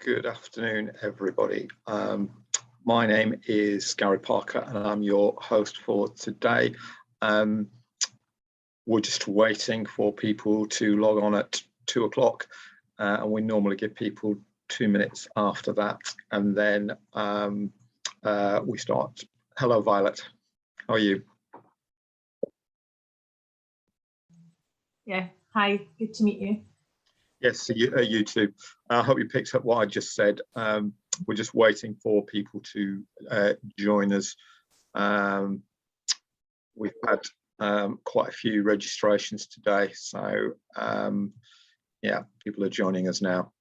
Good afternoon, everybody. My name is Gary Parker, and I'm your host for today. We're just waiting for people to log on at 2 o'clock, and we normally give people 2 minutes after that, and then we start. Hello, Violet. How are you? Yeah, hi, good to meet you. Yes, you too. I hope you picked up what I just said. We're just waiting for people to join us. We've had quite a few registrations today, so yeah, people are joining us now.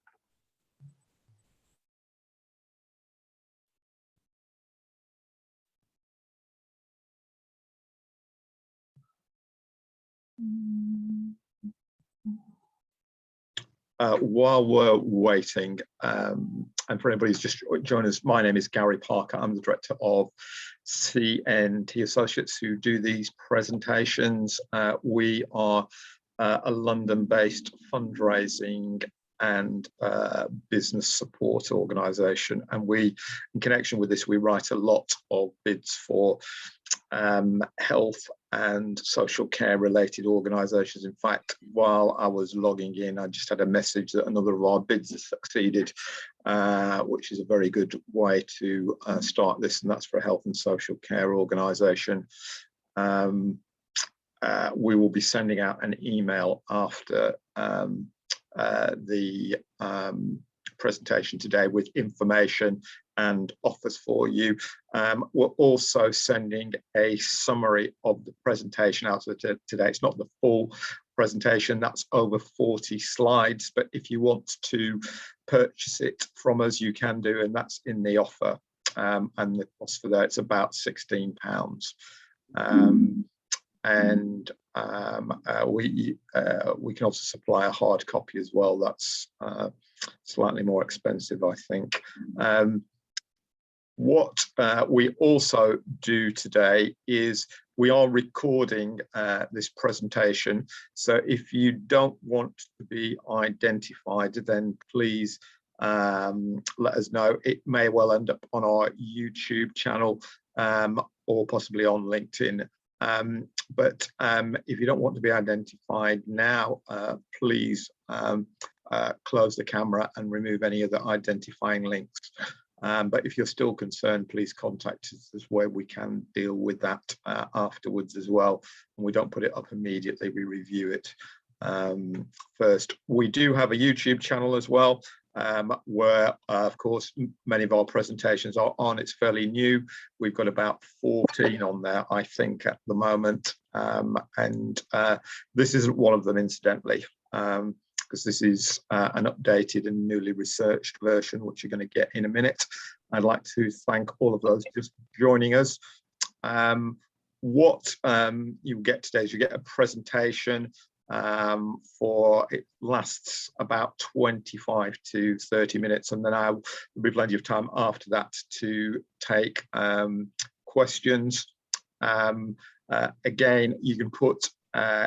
While we're waiting, and for anybody who's just joined us, my name is Gary Parker. I'm the director of CNT Associates who do these presentations. We are a London-based fundraising and business support organisation, and we, in connection with this, we write a lot of bids for health and social care related organisations. In fact, while I was logging in, I just had a message that another of our bids has succeeded, which is a very good way to start this, and that's for a health and social care organisation. We will be sending out an email after the presentation today with information and offers for you. We're also sending a summary of the presentation out today. It's not the full presentation, that's over 40 slides, but if you want to purchase it from us, you can do, and that's in the offer. And the cost for that, it's about £16. And we can also supply a hard copy as well. That's slightly more expensive, I think. What we also do today is we are recording this presentation. So if you don't want to be identified, then please let us know. It may well end up on our YouTube channel or possibly on LinkedIn. But if you don't want to be identified now, please close the camera and remove any other identifying links. But if you're still concerned, please contact us where we can deal with that afterwards as well. And we don't put it up immediately, we review it first. We do have a YouTube channel as well, where of course many of our presentations are on. It's fairly new. We've got about 14 on there, I think, at the moment, and this isn't one of them, incidentally, because this is an updated and newly researched version, which you're going to get in a minute. I'd like to thank all of those just joining us. What you get today is you get a presentation it lasts about 25 to 30 minutes, and then there'll be plenty of time after that to take questions. Again, you can put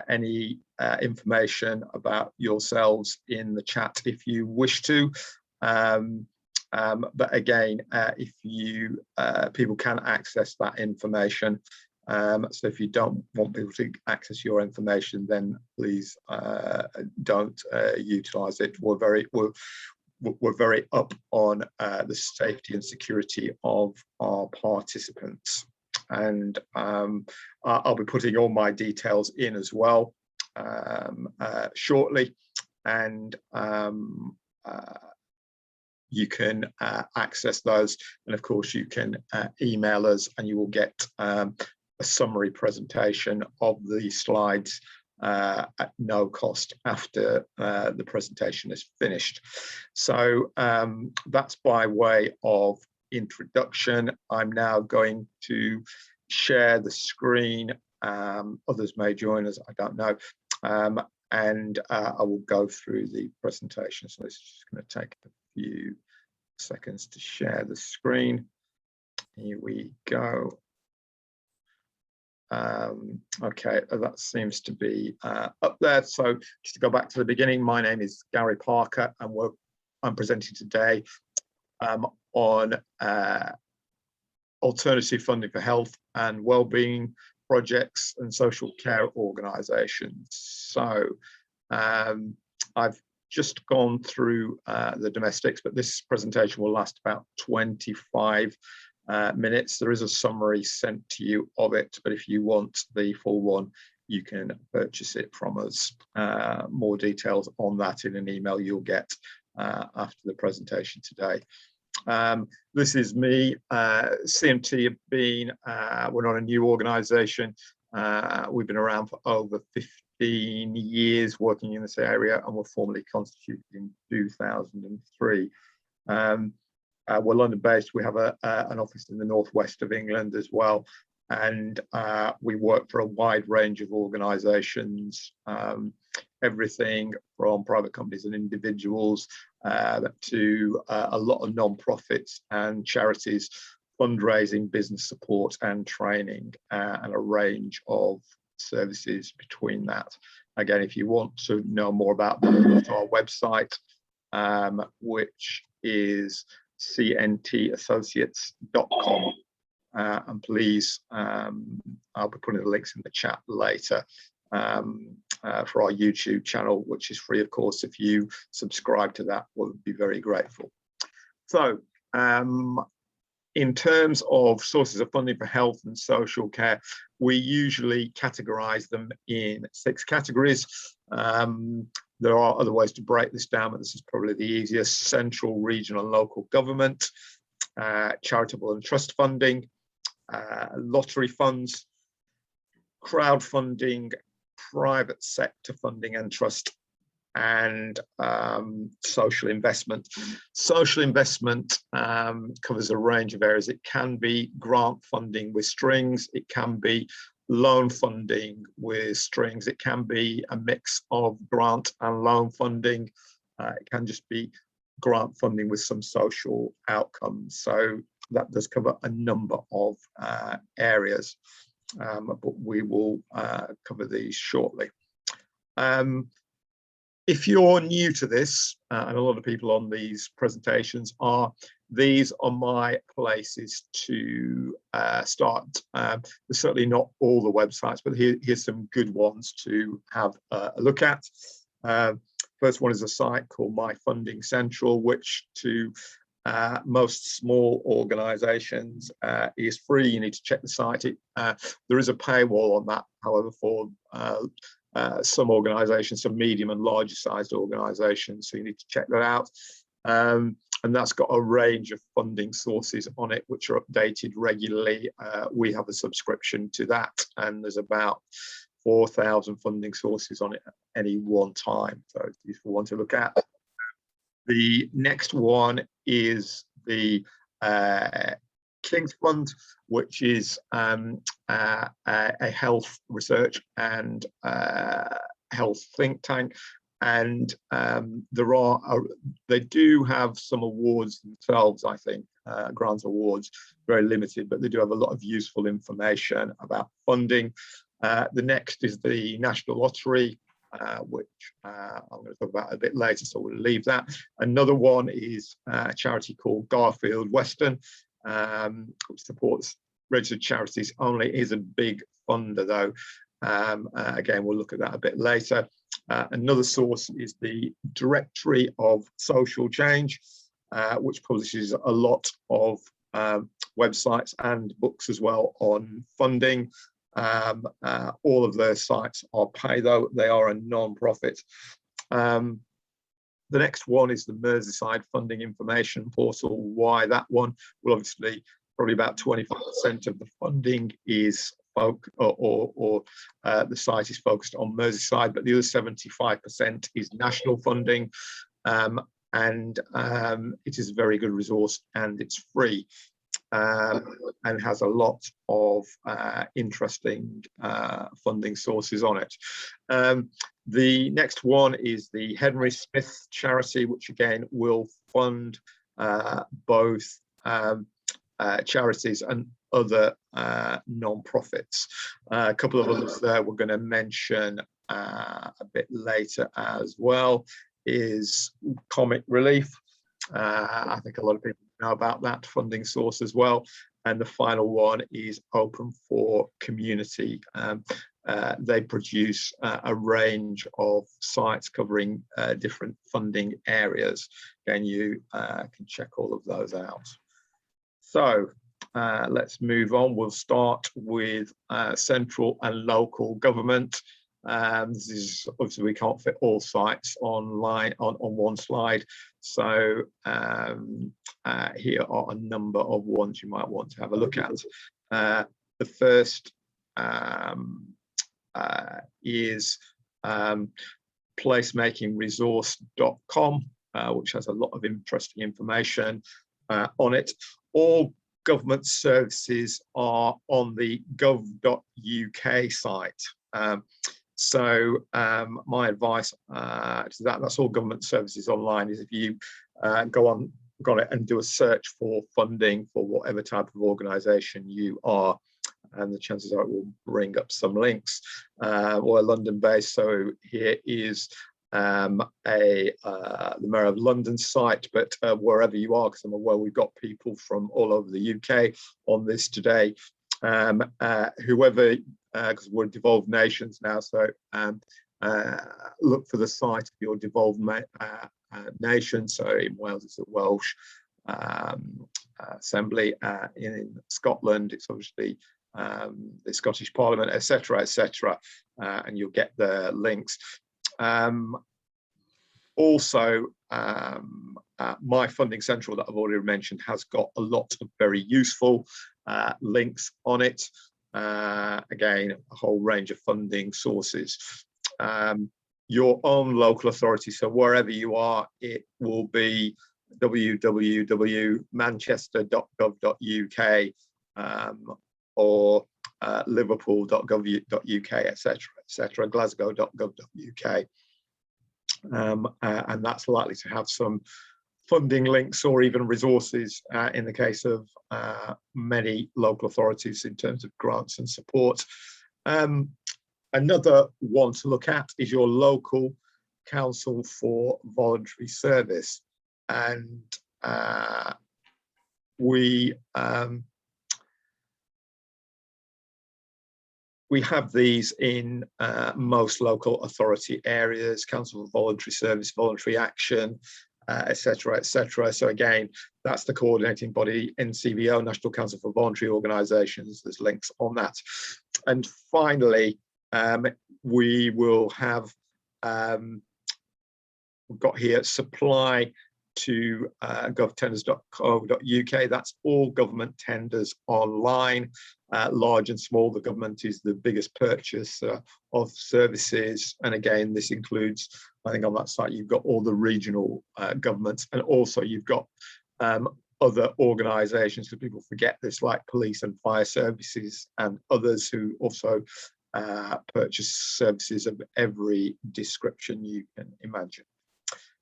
any information about yourselves in the chat if you wish to. But again, if you people can access that information. So if you don't want people to access your information, then please don't utilize it. We're very up on the safety and security of our participants, and I'll be putting all my details in as well shortly, and you can access those, and of course you can email us and you will get a summary presentation of the slides at no cost after the presentation is finished. So that's by way of introduction. I'm now going to share the screen. Others may join us, I don't know, and I will go through the presentation. So it's just going to take a few seconds to share the screen. Here we go. Okay, that seems to be up there. So just to go back to the beginning, my name is Gary Parker, and we're I'm presenting today on alternative funding for health and wellbeing projects and social care organisations. So I've just gone through the domestics, but this presentation will last about 25 minutes. There is a summary sent to you of it, but if you want the full one, you can purchase it from us. More details on that in an email you'll get after the presentation today. This is me. CMT have been, we're not a new organisation. We've been around for over 15 years working in this area, and were formally constituted in 2003. We're London-based. We have an office in the northwest of England as well, and we work for a wide range of organisations, everything from private companies and individuals to a lot of non-profits and charities, fundraising, business support and training, and a range of services between that. Again, if you want to know more about that, go to our website, which is cntassociates.com. And please, I'll be putting the links in the chat later for our YouTube channel, which is free, of course. If you subscribe to that, we'll be very grateful. So in terms of sources of funding for health and social care, we usually categorize them in 6 categories. There are other ways to break this down, but this is probably the easiest: central, regional and local government, charitable and trust funding, lottery funds, crowdfunding, private sector funding and trust, and social investment. Social investment covers a range of areas. It can be grant funding with strings, it can be loan funding with strings, it can be a mix of grant and loan funding, it can just be grant funding with some social outcomes. So that does cover a number of areas, but we will cover these shortly. If you're new to this, and a lot of people on these presentations are, these are my places to start. There's certainly not all the websites, but here's some good ones to have a look at. First one is a site called My Funding Central, which to most small organisations is free. You need to check the site. There is a paywall on that, however, for some organisations, some medium and larger sized organisations, so you need to check that out. And that's got a range of funding sources on it, which are updated regularly. We have a subscription to that, and there's about 4,000 funding sources on it at any one time, so it's a useful one to look at. The next one is the King's Fund, which is a health research and health think tank, and they do have some awards themselves, I think, grants awards, very limited, but they do have a lot of useful information about funding. The next is the National Lottery, which I'm going to talk about a bit later, so we'll leave that. Another one is a charity called Garfield Weston, which supports registered charities only, is a big funder though. Again, we'll look at that a bit later. Another source is the Directory of Social Change, which publishes a lot of websites and books as well on funding. All of their sites are paid, though they are a non-profit. The next one is the Merseyside Funding Information Portal. Why that one? Well, obviously, probably about 25% of the funding is the site is focused on Merseyside, but the other 75% is national funding, and it is a very good resource, and it's free, and has a lot of interesting funding sources on it. The next one is the Henry Smith charity, which again will fund both charities and other non-profits. A couple of others there we're going to mention a bit later as well is Comic Relief, I think a lot of people know about that funding source as well. And the final one is Open for Community. They produce a range of sites covering different funding areas. Again, you can check all of those out. So let's move on. We'll start with central and local government. This is obviously we can't fit all sites online on one slide. So here are a number of ones you might want to have a look at. The first is placemakingresource.com, which has a lot of interesting information on it. All government services are on the gov.uk site. So my advice to that's all government services online, is if you go on it and do a search for funding for whatever type of organisation you are, and the chances are it will bring up some links. Or London based, so here is the Mayor of London site, but wherever you are, because I'm aware we've got people from all over the UK on this today. Whoever, because we're devolved nations now, so look for the site of your devolved nation. So in Wales, it's the Welsh Assembly. In Scotland, it's obviously the Scottish Parliament, etc., etc., and you'll get the links. Also, My Funding Central that I've already mentioned has got a lot of very useful links on it. Again, a whole range of funding sources. Your own local authority, so wherever you are, it will be www.manchester.gov.uk or liverpool.gov.uk, etc., etc., glasgow.gov.uk. And that's likely to have some funding links or even resources in the case of many local authorities in terms of grants and support. Another one to look at is your local council for voluntary service. And we have these in most local authority areas: Council for Voluntary Service, Voluntary Action, etc., etc. So again, that's the coordinating body, NCVO, National Council for Voluntary Organisations. There's links on that. And finally, we will have, we've got here supply to govtenders.co.uk. That's all government tenders online, large and small. The government is the biggest purchaser of services, and again, this includes, I think on that site you've got all the regional governments, and also you've got other organisations, because people forget this, like police and fire services and others who also purchase services of every description you can imagine.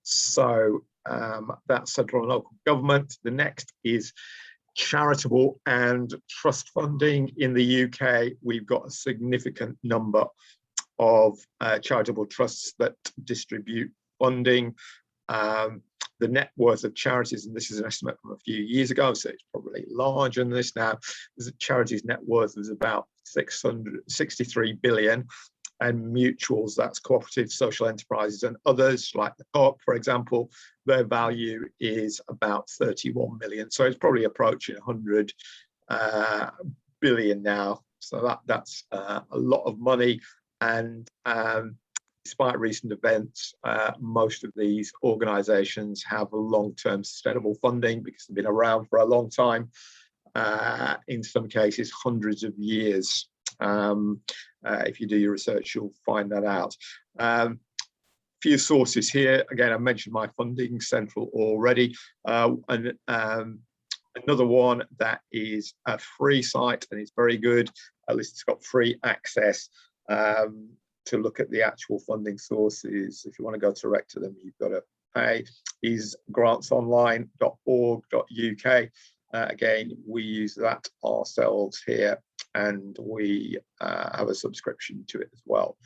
So that's central and local government. The next is charitable and trust funding. In the UK, we've got a significant number of charitable trusts that distribute funding. The net worth of charities, and this is an estimate from a few years ago, so it's probably larger than this now, the charities' net worth is about 663 billion, and mutuals, that's cooperative social enterprises and others like the Co-op, for example, their value is about 31 million. So it's probably approaching 100 billion now. So that's a lot of money. And despite recent events, most of these organisations have a long-term sustainable funding because they've been around for a long time, in some cases hundreds of years. If you do your research, you'll find that out. Few sources here. Again, I mentioned My Funding Central already. And another one that is a free site, and it's very good, at least it's got free access to look at the actual funding sources. If you want to go direct to them, you've got to pay, is grantsonline.org.uk. Again, we use that ourselves here, and we have a subscription to it as well.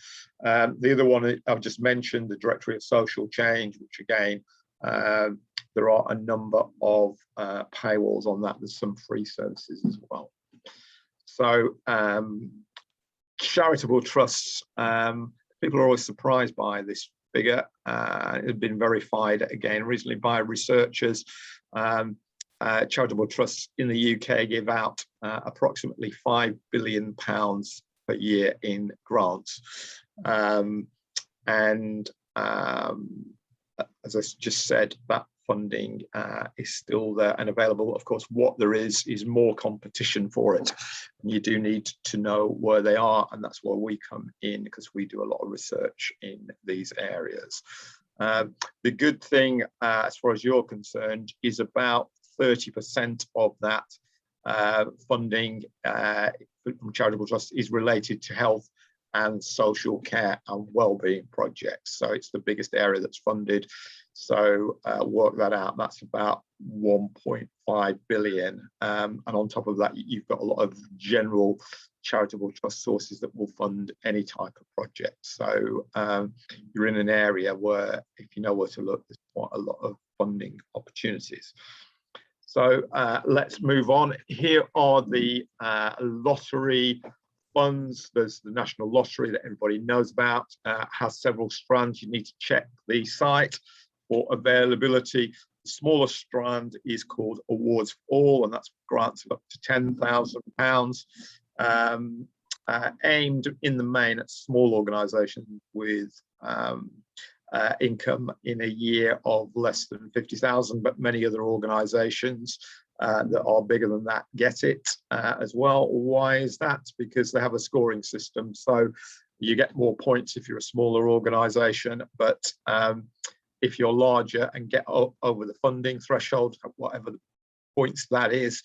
The other one I've just mentioned, the Directory of Social Change, which again there are a number of paywalls on that. There's some free services as well. So charitable trusts, people are always surprised by this figure. It has been verified again recently by researchers. Charitable trusts in the UK give out approximately £5 billion per year in grants. As I just said, that funding is still there and available. Of course, what there is more competition for it. And you do need to know where they are, and that's where we come in, because we do a lot of research in these areas. The good thing, as far as you're concerned, is about 30% of that funding from charitable trusts is related to health and social care and well-being projects. So it's the biggest area that's funded. So work that out. That's about 1.5 billion. And on top of that, you've got a lot of general charitable trust sources that will fund any type of project. So you're in an area where, if you know where to look, there's quite a lot of funding opportunities. So let's move on. Here are the lottery funds. There's the National Lottery that everybody knows about, has several strands. You need to check the site for availability. The smallest strand is called Awards for All, and that's grants of up to £10,000, aimed in the main at small organisations with income in a year of less than 50,000, but many other organisations that are bigger than that get it as well. Why is that? Because they have a scoring system. So you get more points if you're a smaller organisation, but if you're larger and get over the funding threshold, whatever the points that is,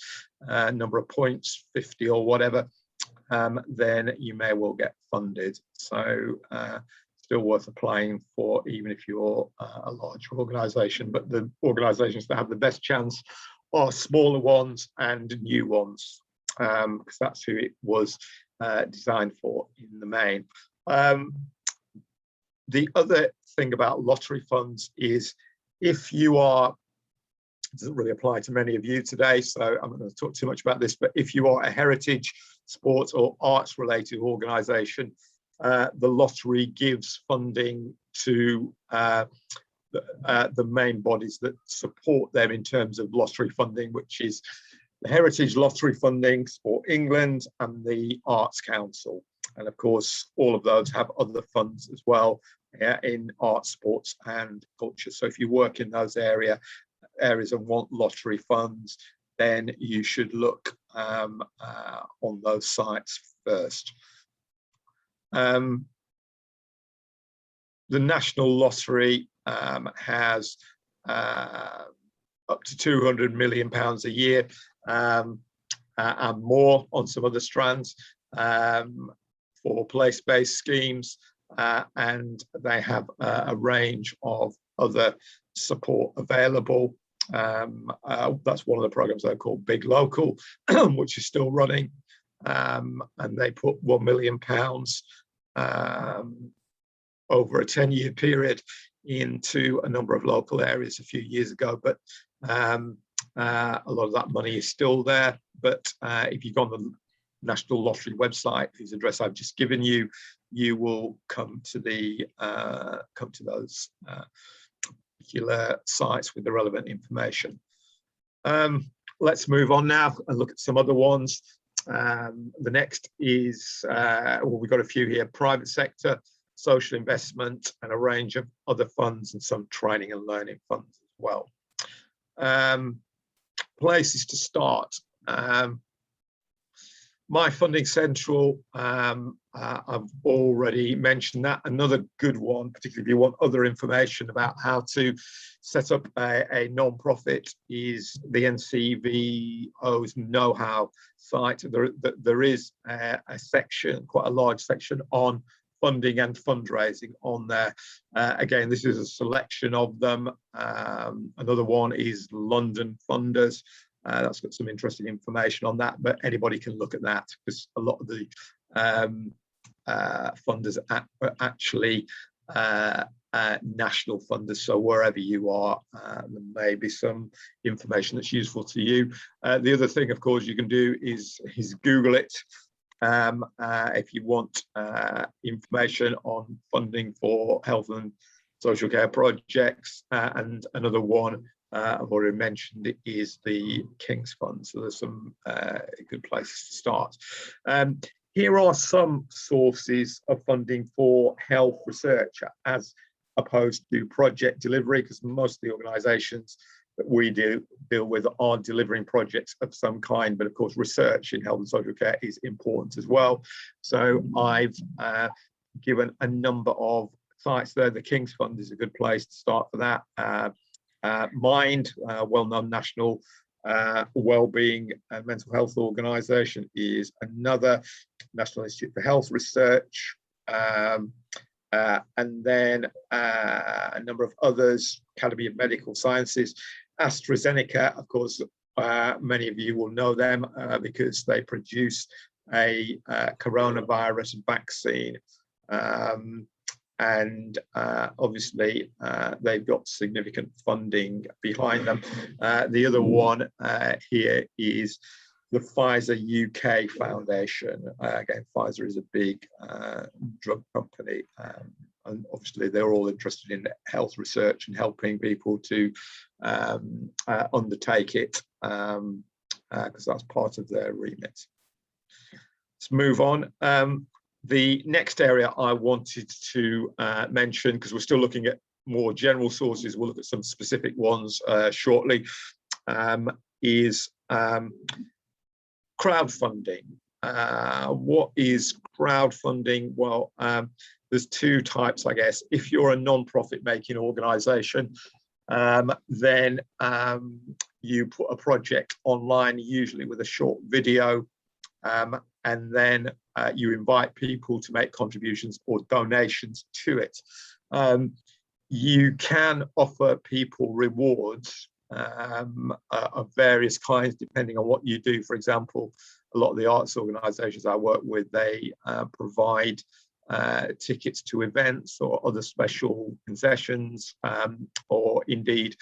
number of points, 50 or whatever, then you may well get funded. So still worth applying for, even if you're a larger organisation. But the organisations that have the best chance are smaller ones and new ones, because that's who it was designed for in the main. The other thing about lottery funds is, if you are, it doesn't really apply to many of you today, so I'm not going to talk too much about this, but if you are a heritage, sports or arts related organisation, the lottery gives funding to the main bodies that support them in terms of lottery funding, which is the Heritage Lottery Funding, Sport England and the Arts Council. And of course, all of those have other funds as well in arts, sports and culture. So if you work in those areas and want lottery funds, then you should look on those sites first. The National Lottery has up to £200 million a year and more on some other strands for place-based schemes, and they have a range of other support available. That's one of the programs they call Big Local, which is still running, and they put £1 million over a 10-year period into a number of local areas a few years ago, but a lot of that money is still there. But if you go on the National Lottery website, whose address I've just given you, you will come to those particular sites with the relevant information. Let's move on now and look at some other ones. The next is, well, we've got a few here: private sector, social investment, and a range of other funds, and some training and learning funds as well. Places to start. My Funding Central, I've already mentioned that. Another good one, particularly if you want other information about how to set up a non-profit, is the NCVO's know-how site. There is a section, quite a large section, on funding and fundraising on there. Again, this is a selection of them. Another one is London Funders. That's got some interesting information on that, but anybody can look at that, because a lot of the funders are actually national funders. So wherever you are, there may be some information that's useful to you. The other thing, of course, you can do is Google it. If you want information on funding for health and social care projects, and another one I've already mentioned is the King's Fund. So there's some good places to start. Here are some sources of funding for health research as opposed to project delivery, because most of the organisations that we deal with are delivering projects of some kind, but of course research in health and social care is important as well. So I've given a number of sites there. The King's Fund is a good place to start for that. Mind, well-known national wellbeing and mental health organisation, is another. National Institute for Health Research, and then a number of others, Academy of Medical Sciences. AstraZeneca, of course, many of you will know them because they produce a coronavirus vaccine. And obviously they've got significant funding behind them. The other one here is the Pfizer UK Foundation. Again, Pfizer is a big drug company, and obviously they're all interested in health research and helping people to undertake it, because that's part of their remit. Let's move on. The next area I wanted to mention, because we're still looking at more general sources, we'll look at some specific ones shortly, is crowdfunding. What is crowdfunding? Well, there's two types, I guess. If you're a non-profit making organisation, then you put a project online, usually with a short video, and then you invite people to make contributions or donations to it. You can offer people rewards of various kinds, depending on what you do. For example, a lot of the arts organisations I work with, they provide tickets to events or other special concessions, or indeed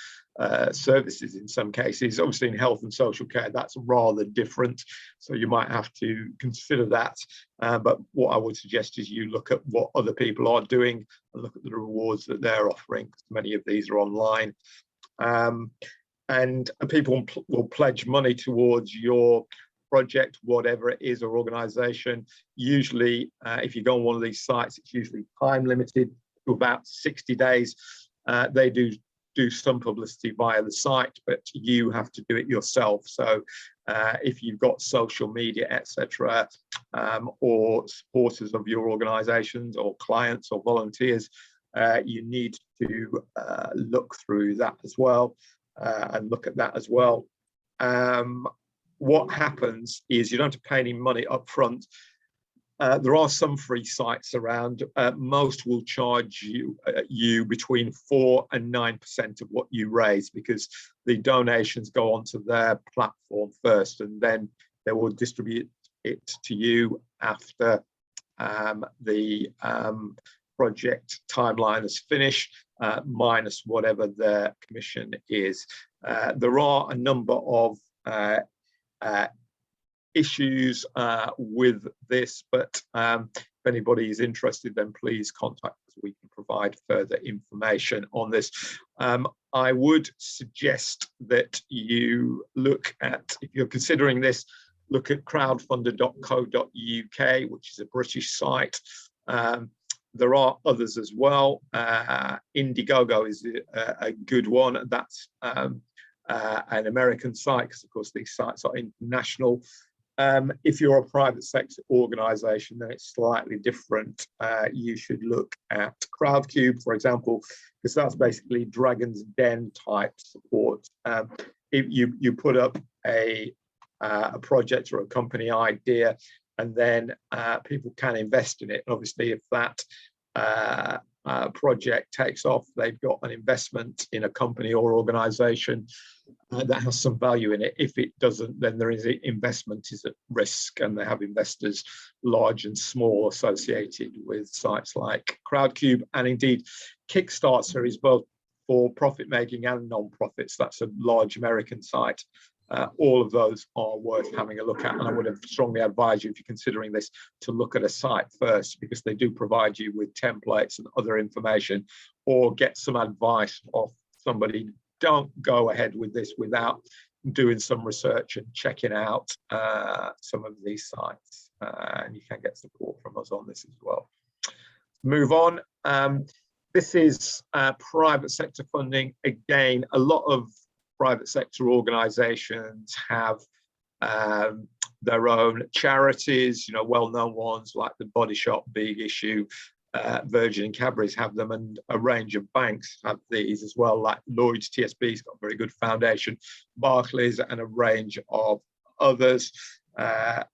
services in some cases. Obviously in health and social care, that's rather different, so you might have to consider that. But what I would suggest is you look at what other people are doing and look at the rewards that they're offering, because many of these are online. And people will pledge money towards your project, whatever it is, or organisation. Usually, if you go on one of these sites, it's usually time limited to about 60 days. They do some publicity via the site, but you have to do it yourself. So if you've got social media, etc., or supporters of your organisations or clients or volunteers, you need to look through that as well, and look at that as well. What happens is you don't have to pay any money up front. There are some free sites around. Most will charge you between 4 and 9% of what you raise, because the donations go onto their platform first, and then they will distribute it to you after the project timeline is finished, minus whatever their commission is. There are a number of issues with this, but if anybody is interested, then please contact us. We can provide further information on this. I would suggest that you look at, if you're considering this, look at crowdfunder.co.uk, which is a British site. There are others as well. Indiegogo is a good one. That's an American site, because of course these sites are international. If you're a private sector organisation, then it's slightly different. You should look at Crowdcube, for example, because that's basically Dragon's Den type support. If you put up a project or a company idea, and then people can invest in it. Obviously, if that project takes off, they've got an investment in a company or organisation, that has some value in it. If it doesn't, then there is investment is at risk, and they have investors large and small associated with sites like Crowdcube, and indeed Kickstarter is both for profit making and non-profits. That's a large American site. All of those are worth having a look at, and I would strongly advise you, if you're considering this, to look at a site first, because they do provide you with templates and other information, or get some advice off somebody. Don't go ahead with this without doing some research and checking out some of these sites, and you can get support from us on this as well. Move on. This is private sector funding. Again, a lot of private sector organizations have their own charities, well-known ones like the Body Shop, Big Issue, Virgin and Cadbury's have them, and a range of banks have these as well, like Lloyd's, TSB's got a very good foundation, Barclays, and a range of others.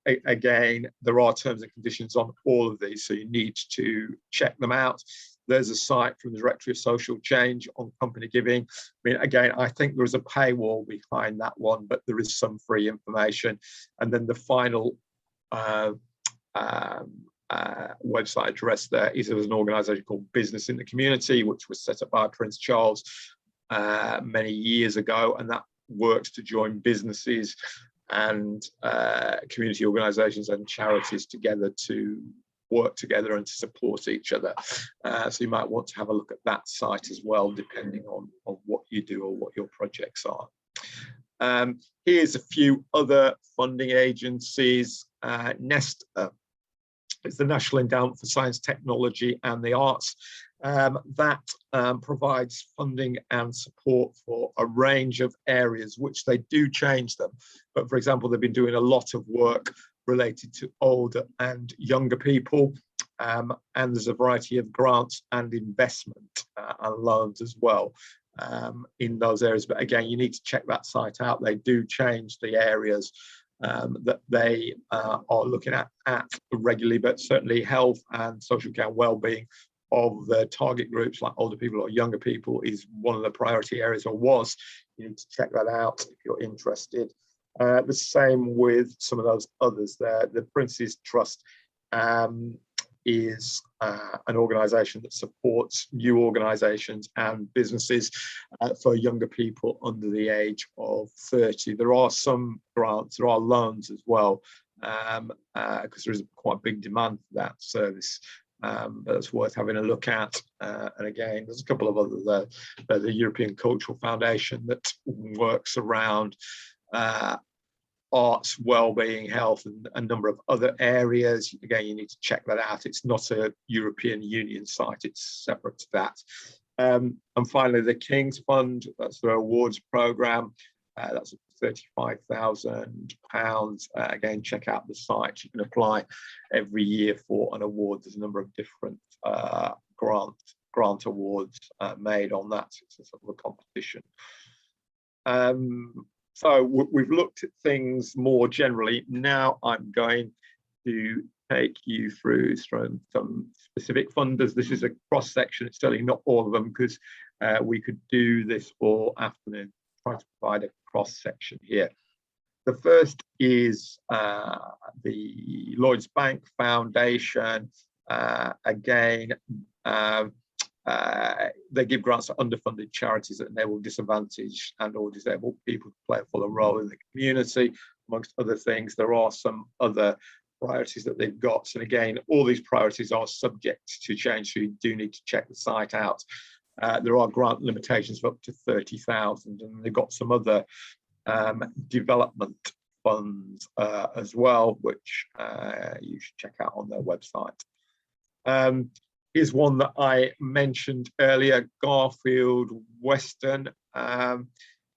Again, there are terms and conditions on all of these, so you need to check them out. There's a site from the Directory of Social Change on company giving. I mean, again, I think there is a paywall behind that one, but there is some free information. And then the final website address there is an organisation called Business in the Community, which was set up by Prince Charles many years ago, and that works to join businesses and community organisations and charities together to work together and to support each other. So you might want to have a look at that site as well, depending on what you do or what your projects are. Here's a few other funding agencies. Nesta is the National Endowment for Science, Technology and the Arts. That provides funding and support for a range of areas, which they do change them. But for example, they've been doing a lot of work related to older and younger people, and there's a variety of grants and investment and loans as well in those areas. But again, you need to check that site out. They do change the areas that they are looking at regularly, but certainly health and social care and well-being of the target groups like older people or younger people is one of the priority areas, or was. You need to check that out if you're interested. The same with some of those others there. The Prince's Trust is an organisation that supports new organisations and businesses for younger people under the age of 30. There are some grants, there are loans as well, because there is quite a big demand for that service. But it's worth having a look at. And again, there's a couple of other there. The European Cultural Foundation that works around arts, well-being, health, and a number of other areas. Again, you need to check that out. It's not a European Union site, it's separate to that. And finally, the King's Fund, that's their awards programme. That's £35,000. Again, check out the site. You can apply every year for an award. There's a number of different grant awards made on that. It's a sort of a competition. So we've looked at things more generally. Now I'm going to take you through some specific funders. This is a cross section. It's certainly not all of them, because we could do this all afternoon, trying to provide a cross section here. The first is the Lloyd's Bank Foundation. Again, they give grants to underfunded charities that enable disadvantaged and or disabled people to play a fuller role in the community, amongst other things. There are some other priorities that they've got. And again, all these priorities are subject to change, so you do need to check the site out. There are grant limitations of up to 30,000, and they've got some other development funds as well, which you should check out on their website. Is one that I mentioned earlier, Garfield Weston.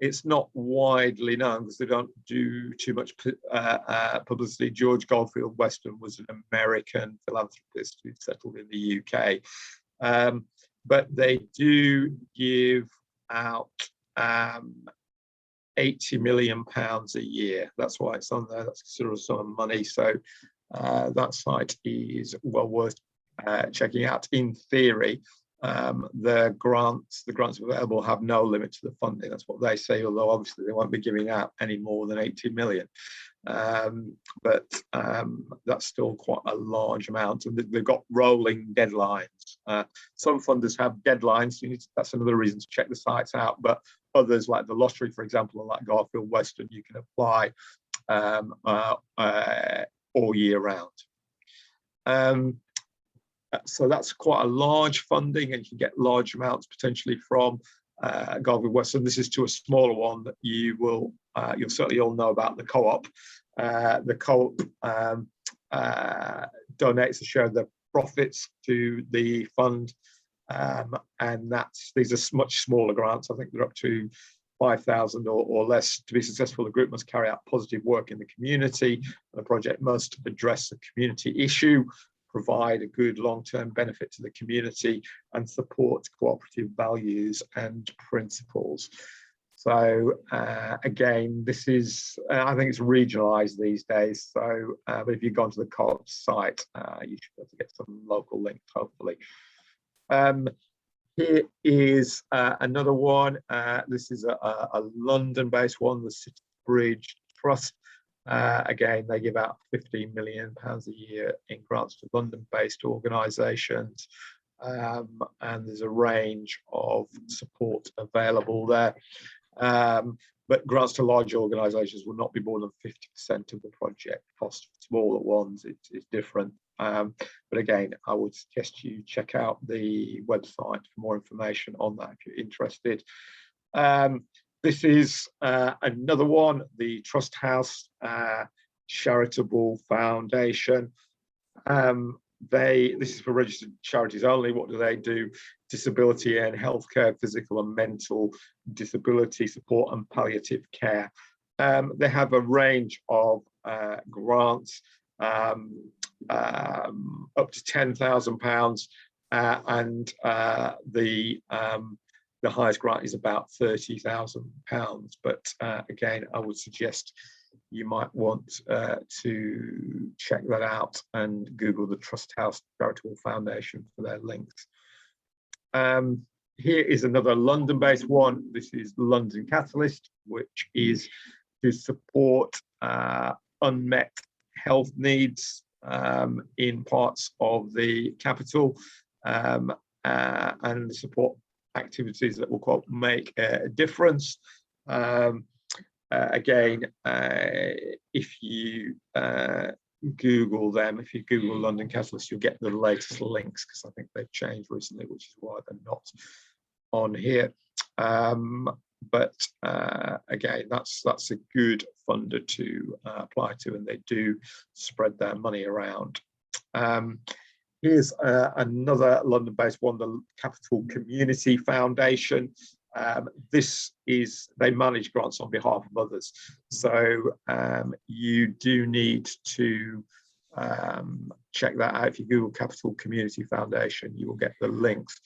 It's not widely known because they don't do too much publicity. George Garfield Weston was an American philanthropist who settled in the UK. But they do give out £80 million a year. That's why it's on there. That's sort of some money. So that site is well worth checking out in theory. the grants available have no limit to the funding. That's what they say, although obviously they won't be giving out any more than 80 million. But that's still quite a large amount, and they've got rolling deadlines. Some funders have deadlines, that's another reason to check the sites out, but others, like the lottery, for example, and like Garfield Western, you can apply all year round. So that's quite a large funding, and you can get large amounts potentially from Garfield Western. This is to a smaller one that you'll certainly all know about, the co-op. The co-op donates a share of the profits to the fund, and these are much smaller grants. I think they're up to 5,000 or less. To be successful, the group must carry out positive work in the community. The project must address the community issue, provide a good long-term benefit to the community, and support cooperative values and principles. So again, this is, I think it's regionalised these days. So but if you've gone to the co-op site, you should be able to get some local links, hopefully. Here is another one. This is a London-based one, the City Bridge Trust. Again, they give out £15 million a year in grants to London-based organisations, and there's a range of support available there. But grants to large organisations will not be more than 50% of the project cost. Smaller ones, it's different. But again, I would suggest you check out the website for more information on that if you're interested. This is another one, the Trust House Charitable Foundation. This is for registered charities only. What do they do? Disability and healthcare, physical and mental disability support, and palliative care. They have a range of grants up to £10,000, and the highest grant is about £30,000. But again, I would suggest you might want to check that out and Google the Trust House Charitable Foundation for their links. Here is another London-based one. This is London Catalyst, which is to support unmet health needs in parts of the capital, and support activities that will make a difference. Again, if you Google them, if you Google London Catalyst, you'll get the latest links, because I think they've changed recently, which is why they're not on here. But again, that's a good funder to apply to, and they do spread their money around. Here's another London-based one, the Capital Community Foundation. They manage grants on behalf of others. So you do need to check that out. If you Google Capital Community Foundation, you will get the links.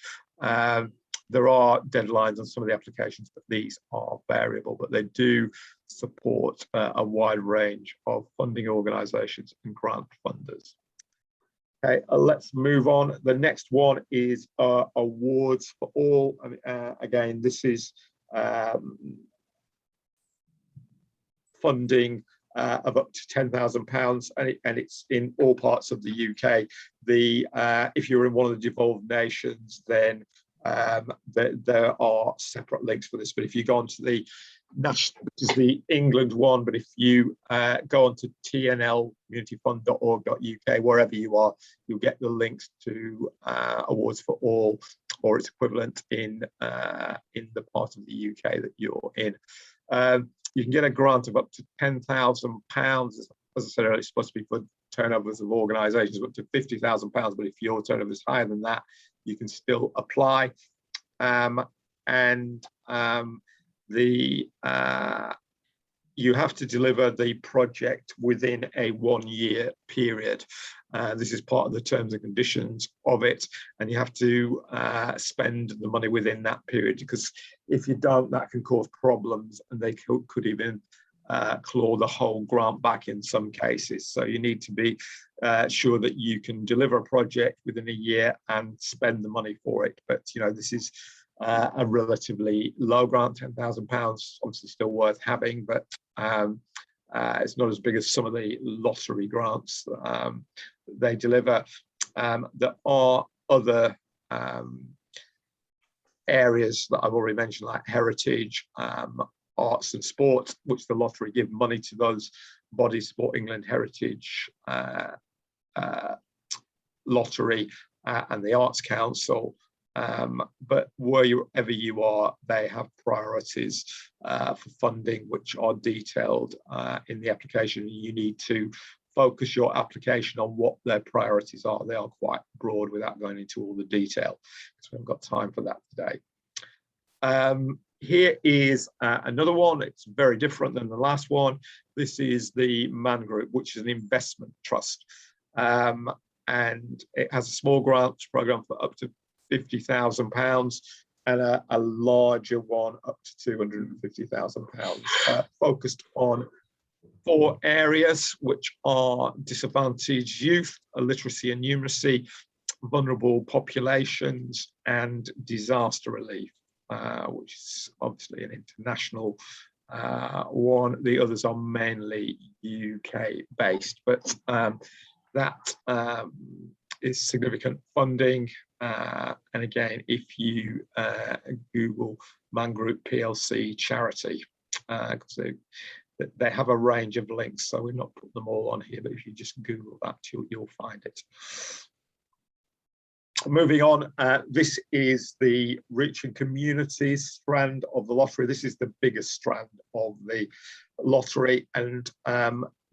There are deadlines on some of the applications, but these are variable, but they do support a wide range of funding organisations and grant funders. Okay, let's move on. The next one is awards for all. Again, this is funding of up to £10,000, and it's in all parts of the UK. If you're in one of the devolved nations, then there are separate links for this. But if you go onto the national, which is the England one, but if you go onto tnlcommunityfund.org.uk, wherever you are, you'll get the links to awards for all, or its equivalent in the part of the UK that you're in. You can get a grant of up to £10,000. As I said earlier, it's supposed to be for turnovers of organisations up to £50,000, but if your turnover is higher than that, you can still apply. You have to deliver the project within a 1-year period. This is part of the terms and conditions of it, and you have to spend the money within that period, because if you don't, that can cause problems, and they could even claw the whole grant back in some cases. So you need to be sure that you can deliver a project within a year and spend the money for it. But this is a relatively low grant, £10,000, obviously still worth having, but it's not as big as some of the lottery grants they deliver. There are other areas that I've already mentioned, like heritage, arts and sport, which the lottery give money to those bodies, Sport England, Heritage, Lottery, and the Arts Council. But wherever you are, they have priorities for funding, which are detailed in the application. You need to focus your application on what their priorities are. They are quite broad without going into all the detail, because we haven't got time for that today. Here is another one. It's very different than the last one. This is the Man Group, which is an investment trust. And it has a small grants program for up to £50,000 and a larger one up to £250,000, focused on 4 areas, which are disadvantaged youth, illiteracy and numeracy, vulnerable populations, and disaster relief, which is obviously an international one. The others are mainly UK based, but that is significant funding. And again, if you Google Man Group PLC charity, because they have a range of links, so we've not put them all on here, but if you just Google that, you'll find it. Moving on, this is the Reaching Communities strand of the lottery. This is the biggest strand of the lottery, and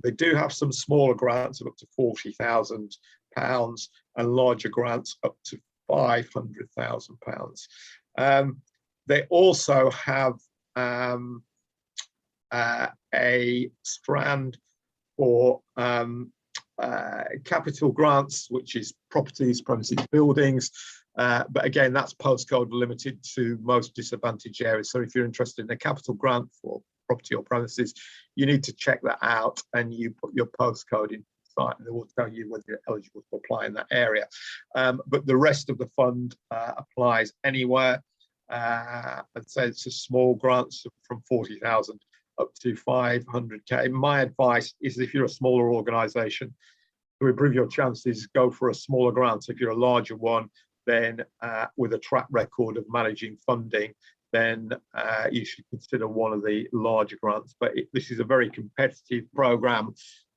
they do have some smaller grants of up to £40,000 and larger grants up to £500,000. They also have a strand for capital grants, which is properties, premises, buildings. But again, that's postcode limited to most disadvantaged areas. So if you're interested in a capital grant for property or premises, you need to check that out, and you put your postcode in site, and they will tell you whether you're eligible to apply in that area. But the rest of the fund applies anywhere. I'd say it's a small grants from 40,000 up to 500k. My advice is, if you're a smaller organisation, to improve your chances, go for a smaller grant. If you're a larger one, then with a track record of managing funding, then you should consider one of the larger grants. But this is a very competitive programme.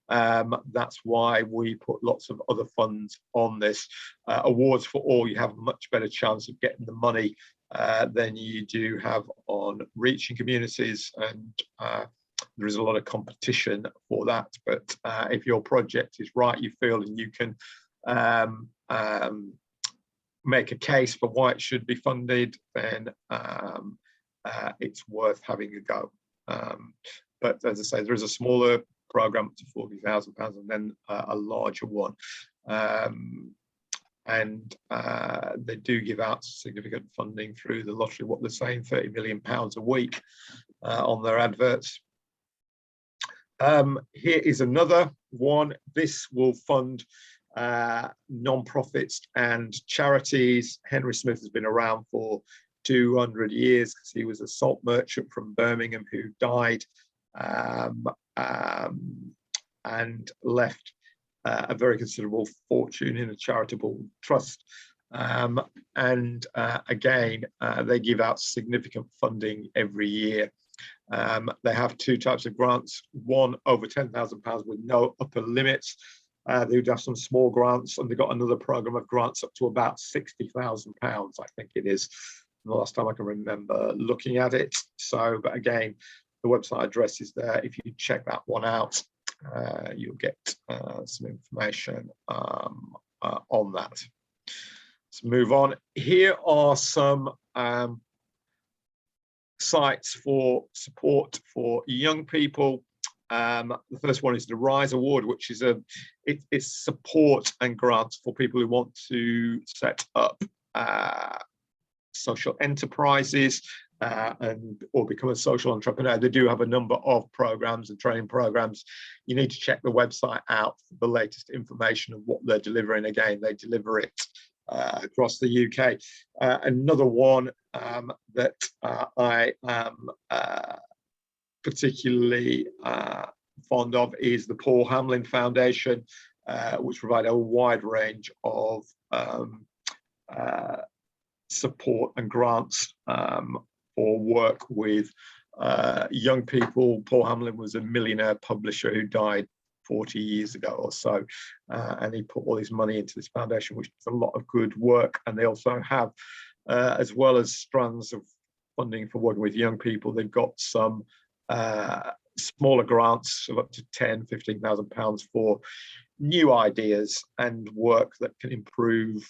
That's why we put lots of other funds on this. Awards for all, you have a much better chance of getting the money than you do have on Reaching Communities, and there is a lot of competition for that. But if your project is right, you feel, and you can make a case for why it should be funded, then it's worth having a go. But as I say, there is a smaller program up to £40,000 and then a larger one. And they do give out significant funding through the lottery. What they're saying, £30 million a week on their adverts. Here is another one. This will fund non-profits and charities. Henry Smith has been around for 200 years because he was a salt merchant from Birmingham who died and left a very considerable fortune in a charitable trust. Again, they give out significant funding every year. They have 2 types of grants, one over £10,000 with no upper limits. They do have some small grants, and they've got another program of grants up to about £60,000, I think it is, the last time I can remember looking at it. So, but again, the website address is there. If you check that one out, you'll get some information on that. Let's move on. Here are some sites for support for young people. The first one is the RISE Award, which is it's support and grants for people who want to set up social enterprises. or become a social entrepreneur. They do have a number of programs and training programs. You need to check the website out for the latest information of what they're delivering. Again, they deliver it across the UK. Another one that I am particularly fond of is the Hamlin Foundation, which provide a wide range of support and grants for work with young people. Paul Hamlin was a millionaire publisher who died 40 years ago or so, and he put all his money into this foundation, which is a lot of good work. And they also have, as well as strands of funding for working with young people, they've got some smaller grants of up to £10,000–15,000 for new ideas and work that can improve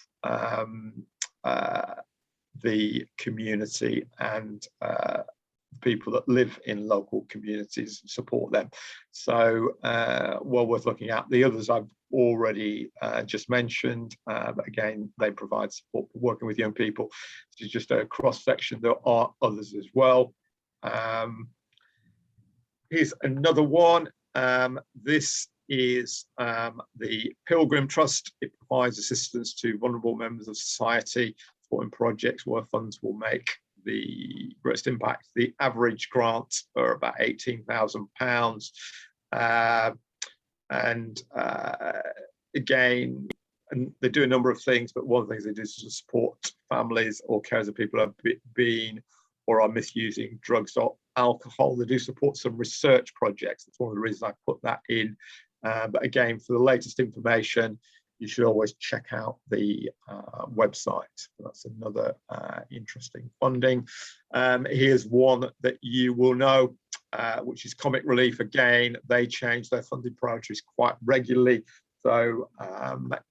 the community and people that live in local communities, support them. So well worth looking at. The others I've already just mentioned, but again, they provide support for working with young people. This is just a cross section. There are others as well. Here's another one. This is the Pilgrim Trust. It provides assistance to vulnerable members of society, supporting projects where funds will make the greatest impact. The average grants are about £18,000. Again, and they do a number of things, but one of the things they do is to support families or carers of people who have been or are misusing drugs or alcohol. They do support some research projects. That's one of the reasons I put that in. But again, for the latest information, you should always check out the website. That's another interesting funding. Here's one that you will know, which is Comic Relief. Again, they change their funding priorities quite regularly. So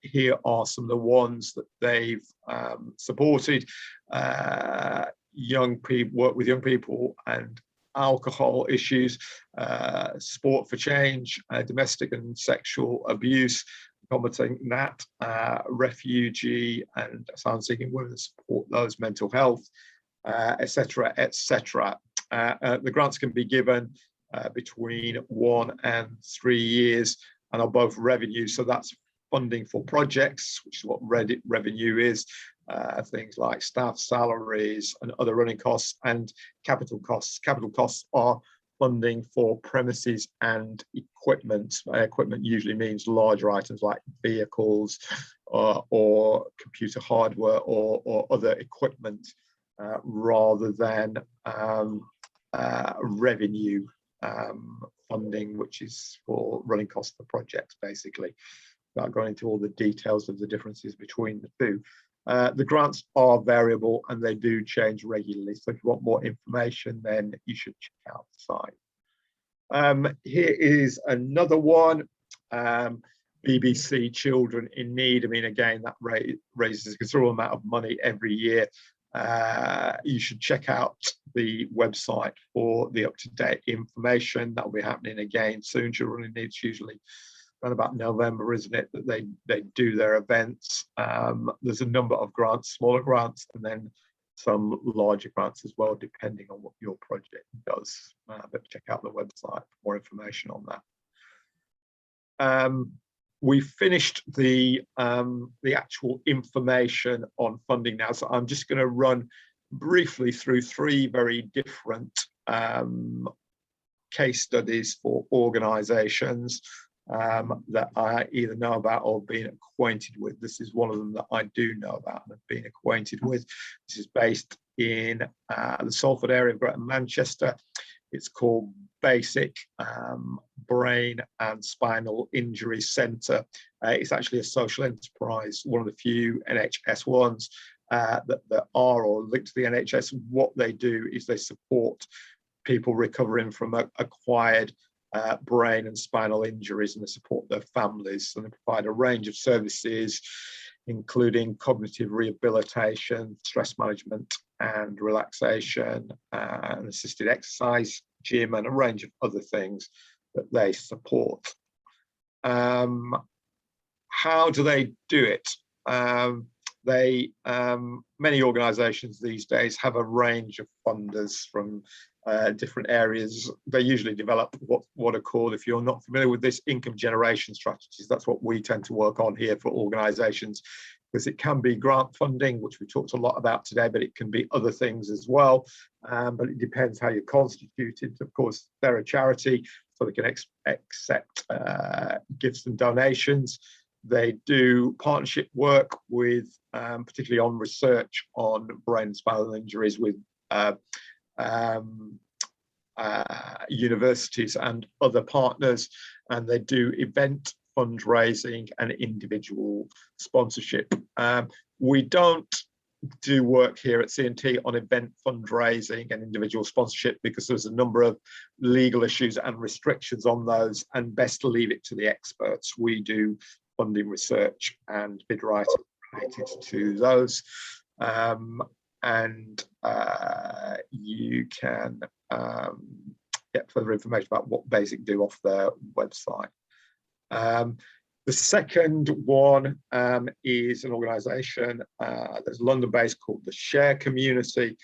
here are some of the ones that they've supported. Young people, work with young people and alcohol issues, sport for change, domestic and sexual abuse, combating that, refugee and asylum-seeking women, support those, mental health, etc., etc. The grants can be given between 1 and 3 years and are both revenue. So that's funding for projects, which is what revenue is, things like staff salaries and other running costs, and capital costs. Capital costs are funding for premises and equipment. Equipment usually means larger items like vehicles or computer hardware or other equipment, rather than revenue funding, which is for running costs for projects, basically. Without going into all the details of the differences between the two. The grants are variable and they do change regularly. So if you want more information, then you should check out the site. Here is another one, BBC Children in Need. I mean, again, that raises a considerable amount of money every year. You should check out the website for the up-to-date information. That will be happening again soon. Children in Need, usually around about November, isn't it, that they do their events. There's a number of grants, smaller grants, and then some larger grants as well, depending on what your project does. But check out the website for more information on that. We finished the actual information on funding now, so I'm just going to run briefly through 3 very different case studies for organisations that I either know about or been acquainted with. This is one of them that I do know about and have been acquainted with. This is based in the Salford area of Greater Manchester. It's called Basic Brain and Spinal Injury Centre. It's actually a social enterprise, one of the few NHS ones that are or linked to the NHS. What they do is they support people recovering from acquired brain and spinal injuries, and they support their families, and they provide a range of services including cognitive rehabilitation, stress management and relaxation, and assisted exercise, gym, and a range of other things that they support. How do they do it? they many organisations these days have a range of funders from different areas. They usually develop what are called, if you're not familiar with this, income generation strategies. That's what we tend to work on here for organisations, because it can be grant funding, which we talked a lot about today, but it can be other things as well. But it depends how you're constituted. Of course, they're a charity, so they can accept gifts and donations. They do partnership work with, particularly on research on brain and spinal injuries, with universities and other partners, and they do event fundraising and individual sponsorship. We don't do work here at C&T on event fundraising and individual sponsorship because there's a number of legal issues and restrictions on those, and best to leave it to the experts. We do funding research and bid writing related to those. You can get further information about what BASIC do off their website. The second one is an organisation that's London-based called the Share Community,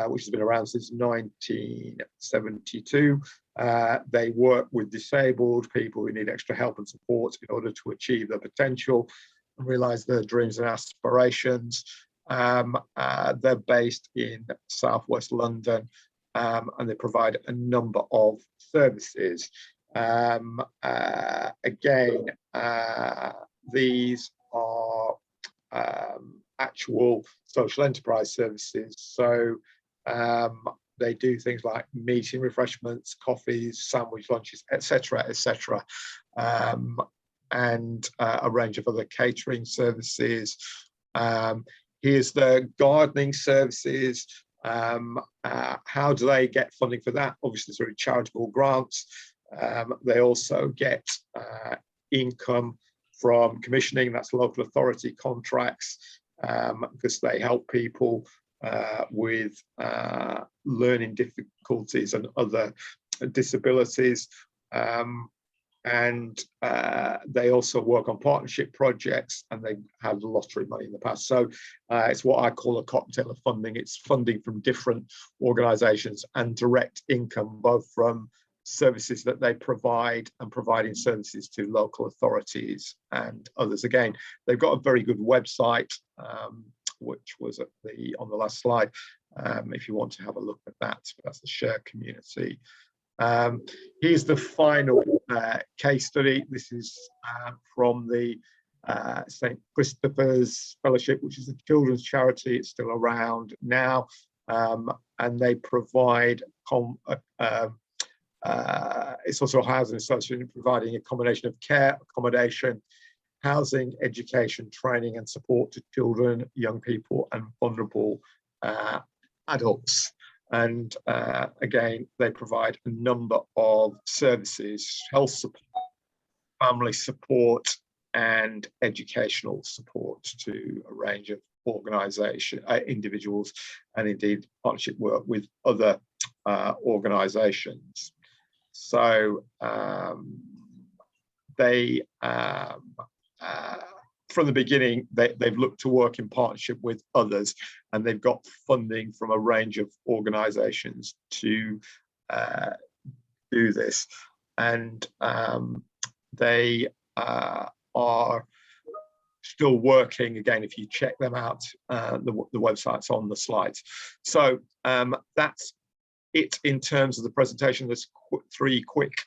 which has been around since 1972. They work with disabled people who need extra help and support in order to achieve their potential and realise their dreams and aspirations. They're based in southwest London, and they provide a number of services. Again, these are actual social enterprise services. So they do things like meeting, refreshments, coffees, sandwich lunches, etc., etc., and a range of other catering services. Here's the gardening services. How do they get funding for that? Obviously through charitable grants. They also get income from commissioning, that's local authority contracts, because they help people with learning difficulties and other disabilities. They also work on partnership projects, and they had lottery money in the past. So it's what I call a cocktail of funding. It's funding from different organisations and direct income, both from services that they provide and providing services to local authorities and others. Again, they've got a very good website, which was on the last slide, if you want to have a look at that. That's the Share Community. Here's the final case study. This is from the St. Christopher's Fellowship, which is a children's charity. It's still around now, and they provide it's also a housing association providing a combination of care, accommodation, housing, education, training and support to children, young people and vulnerable adults. And again, they provide a number of services: health support, family support and educational support to a range of individuals, and indeed partnership work with other organisations. So they, from the beginning, they've looked to work in partnership with others, and they've got funding from a range of organisations to do this. And they are still working. Again, if you check them out, the website's on the slides. So that's it in terms of the presentation. There's three quick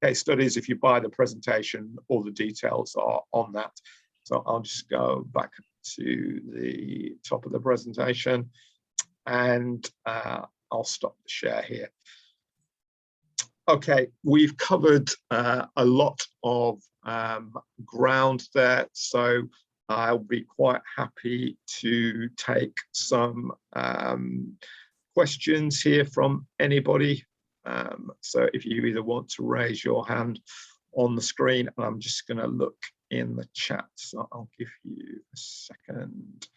case studies. If you buy the presentation, all the details are on that. So I'll just go back to the top of the presentation, and I'll stop the share here. Okay, we've covered a lot of ground there, so I'll be quite happy to take some questions here from anybody. So if you either want to raise your hand on the screen, and I'm just going to look in the chat, so I'll give you a second.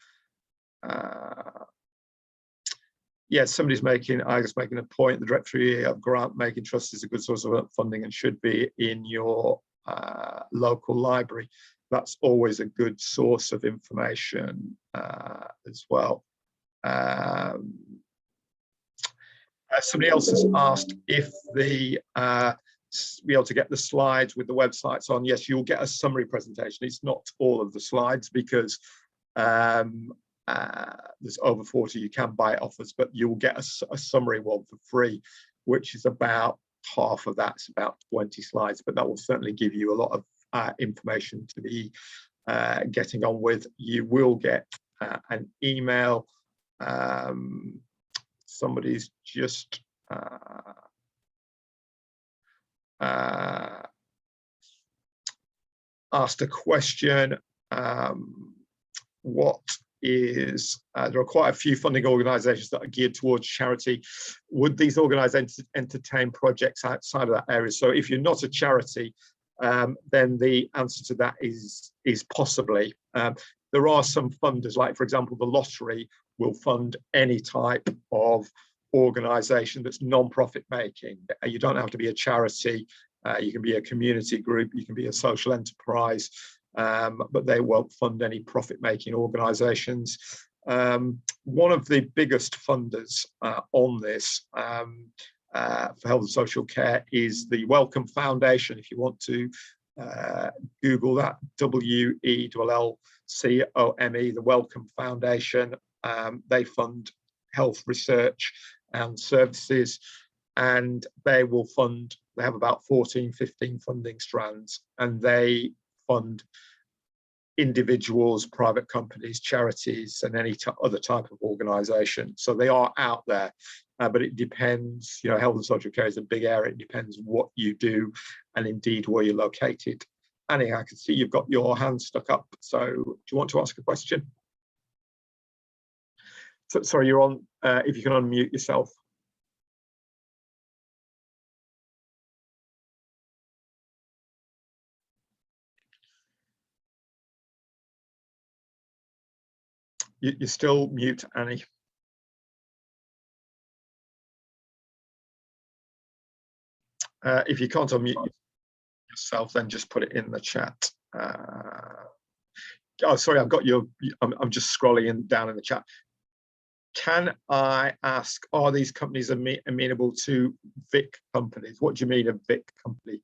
Yes, somebody's making a point. The directory of grant making trust is a good source of funding and should be in your local library. that's always a good source of information as well. Somebody else has asked if be able to get the slides with the websites on. Yes, you'll get a summary presentation. It's not all of the slides because there's over 40 you can buy it off us, but you'll get a summary one for free, which is about half of that. It's about 20 slides, but that will certainly give you a lot of information to be getting on with. You will get an email. Somebody's just asked a question. What is, there are quite a few funding organisations that are geared towards charity. Would these organisations entertain projects outside of that area? So if you're not a charity, then the answer to that is possibly. There are some funders, like for example, the lottery will fund any type of organisation that's non-profit making. You don't have to be a charity. You can be a community group, you can be a social enterprise, but they won't fund any profit-making organisations. One of the biggest funders on this for health and social care is the Wellcome Foundation. If you want to Google that, WELLCOME, the Wellcome Foundation. They fund health research and services, and they will fund, they have about 14, 15 funding strands, and they fund individuals, private companies, charities, and any other type of organisation. So they are out there, but it depends, you know, health and social care is a big area. It depends what you do and indeed where you're located. Annie, I can see you've got your hand stuck up. So do you want to ask a question? So, sorry, you're on, if you can unmute yourself. You're still mute, Annie. If you can't unmute yourself, then just put it in the chat. Oh, sorry, I've got your, I'm just scrolling down in the chat. Can I ask, are these companies amenable to VIC companies? What do you mean a VIC company?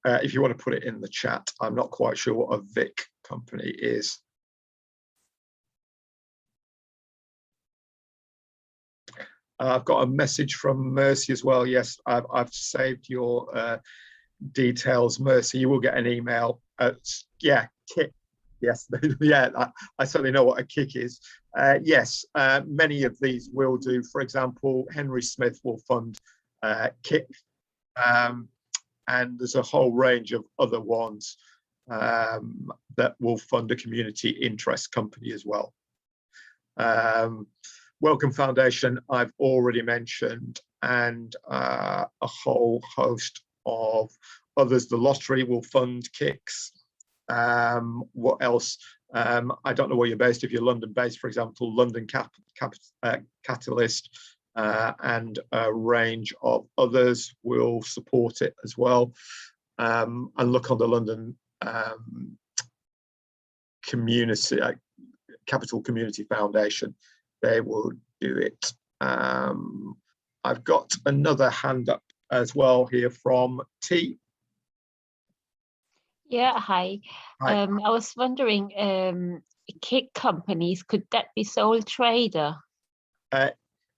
If you want to put it in the chat, I'm not quite sure what a VIC company is. I've got a message from Mercy as well. Yes, I've saved your details, Mercy. You will get an email. Yeah, kick. Yes, yeah, I certainly know what a kick is. Yes, many of these will do. For example, Henry Smith will fund kick. And there's a whole range of other ones that will fund a community interest company as well. Wellcome Foundation, I've already mentioned, and a whole host of others. The lottery will fund kicks. What else? I don't know where you're based. If you're London based, for example, London Catalyst, and a range of others will support it as well. And look on the London Community Capital Community Foundation, they will do it. I've got another hand up as well here from T. Yeah, hi. Hi. I was wondering, kick companies, could that be sole trader?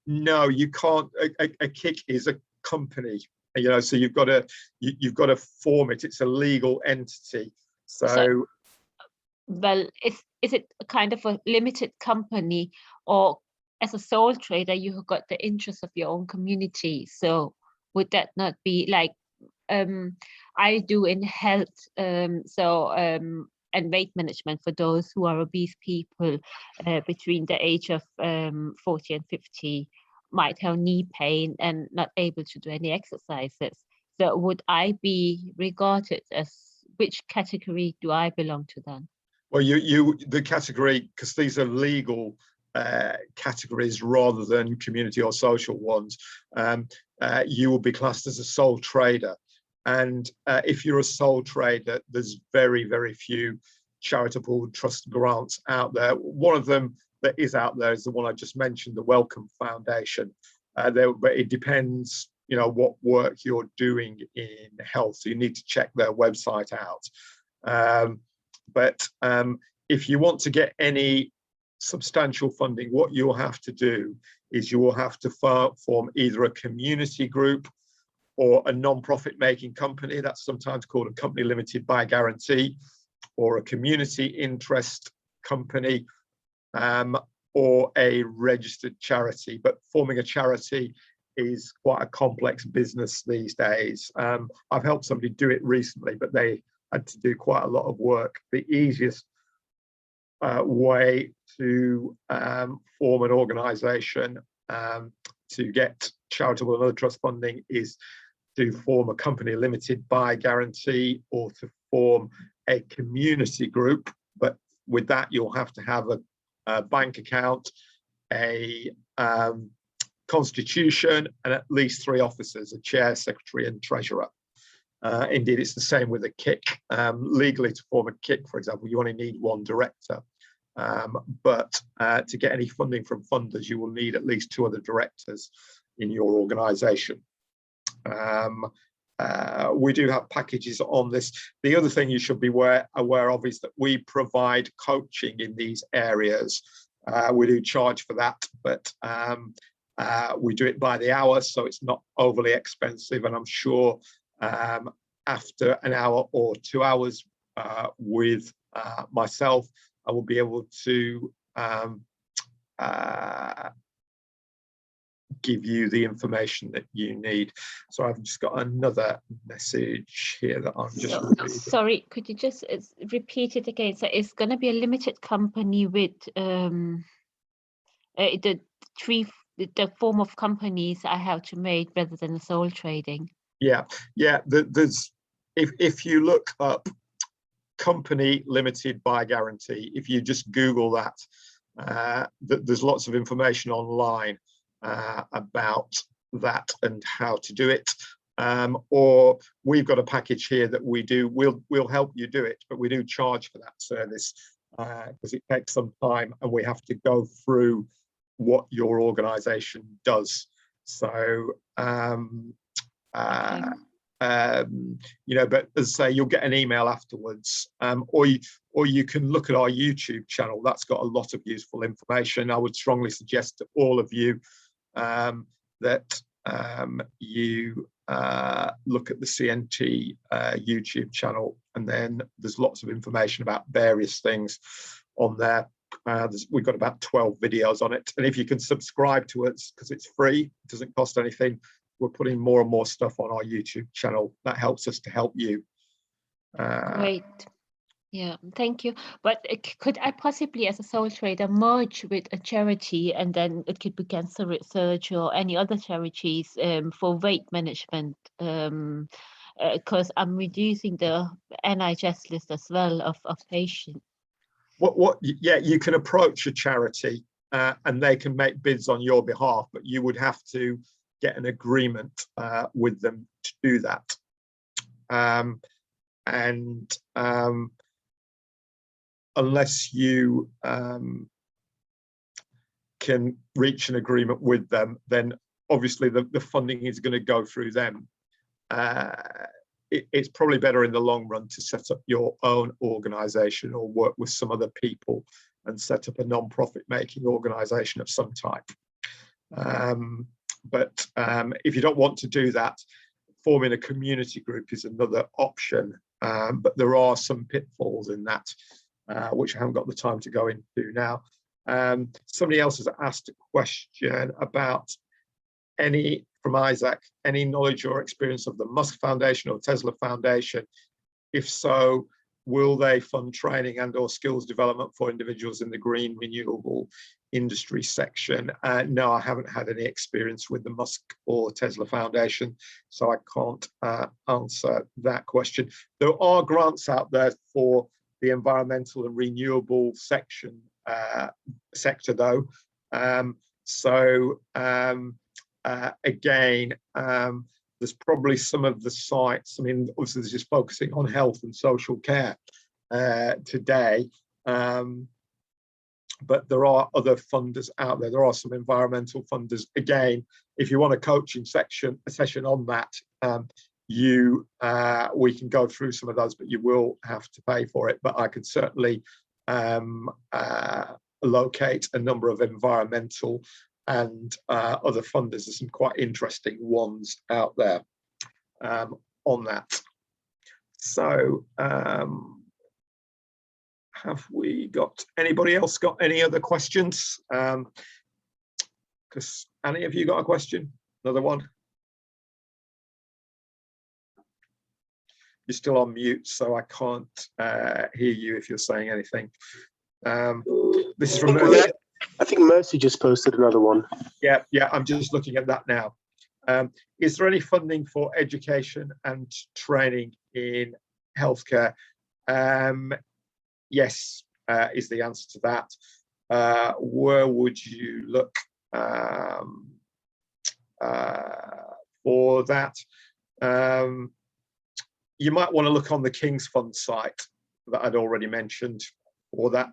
No, you can't. A kick is a company, you know, so you've got to form it. It's a legal entity. So well, is it a kind of a limited company, or as a sole trader you have got the interest of your own community? So would that not be like I do in health, and weight management for those who are obese people between the age of 40 and 50, might have knee pain and not able to do any exercises. So would I be regarded as, which category do I belong to then? Well, the category, because these are legal categories rather than community or social ones, you will be classed as a sole trader. And if you're a sole trader, there's very, very few charitable trust grants out there. One of them that is out there is the one I just mentioned, the Wellcome Foundation. But it depends, you know, what work you're doing in health. So you need to check their website out. But if you want to get any substantial funding, what you'll have to do is you will have to form either a community group or a non-profit making company. That's sometimes called a company limited by guarantee, or a community interest company, or a registered charity. But forming a charity is quite a complex business these days. I've helped somebody do it recently, but they had to do quite a lot of work. The easiest way to form an organisation to get charitable and other trust funding is to form a company limited by guarantee, or to form a community group. But with that, you'll have to have a bank account, a constitution, and at least 3 officers, a chair, secretary, and treasurer. Indeed, it's the same with a KIC. Legally, to form a KIC, for example, you only need 1 director. But to get any funding from funders, you will need at least 2 other directors in your organisation. We do have packages on this. The other thing you should be aware of is that we provide coaching in these areas. We do charge for that, but we do it by the hour, so it's not overly expensive. And I'm sure after an hour or 2 hours with myself, I will be able to give you the information that you need. So I've just got another message here that I'm just reading. Sorry, could you just repeat it again? So it's going to be a limited company with the form of companies I have to make rather than a sole trading. Yeah. There's if you look up company limited by guarantee, if you just Google that, there's lots of information online about that and how to do it. Or we've got a package here that we do. We'll help you do it, but we do charge for that service because it takes some time and we have to go through what your organisation does. So you know, but as I say, you'll get an email afterwards, or you can look at our YouTube channel. That's got a lot of useful information. I would strongly suggest to all of you that you look at the CNT YouTube channel, and then there's lots of information about various things on there. We've got about 12 videos on it, and if you can subscribe to us, because it's free, it doesn't cost anything, we're putting more and more stuff on our YouTube channel. That helps us to help you. Great. Yeah, thank you. But could I possibly, as a sole trader, merge with a charity, and then it could be Cancer Research or any other charities for weight management? Because I'm reducing the NHS list as well of patients. Yeah, you can approach a charity and they can make bids on your behalf, but you would have to get an agreement with them to do that. Unless you can reach an agreement with them, then obviously the funding is going to go through them. It's probably better in the long run to set up your own organisation or work with some other people and set up a non-profit making organisation of some type. But if you don't want to do that, forming a community group is another option. But there are some pitfalls in that, which I haven't got the time to go into now. Somebody else has asked a question about from Isaac, any knowledge or experience of the Musk Foundation or Tesla Foundation? If so, will they fund training and or skills development for individuals in the green renewable industry section? No, I haven't had any experience with the Musk or Tesla Foundation, so I can't answer that question. There are grants out there for the environmental and renewable section sector though. Again, there's probably some of the sites, I mean, obviously this is focusing on health and social care today, but there are other funders out there. There are some environmental funders. Again, if you want a coaching session on that, we can go through some of those, but you will have to pay for it. But I can certainly locate a number of environmental and other funders. There's some quite interesting ones out there on that. So have we got anybody else got any other questions? Because Annie, have you got a question? Another one? You're still on mute, so I can't hear you if you're saying anything. This is from Mercy. I think Mercy just posted another one. Yeah, I'm just looking at that now. Is there any funding for education and training in healthcare? Yes, is the answer to that. Where would you look for that? You might want to look on the King's Fund site that I'd already mentioned, or that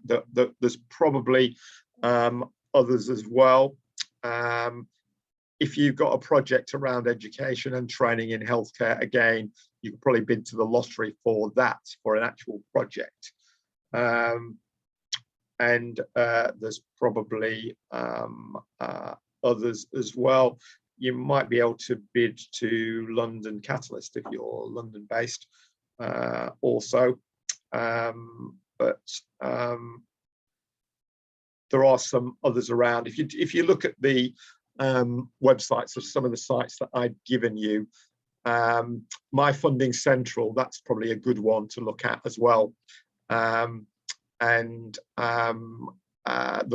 there's probably others as well. If you've got a project around education and training in healthcare, again, you could probably bid to the lottery for that, for an actual project. And there's probably others as well. You might be able to bid to London Catalyst if you're London based also. But there are some others around. If you look at the websites of some of the sites that I've given you, My Funding Central, that's probably a good one to look at as well. There'll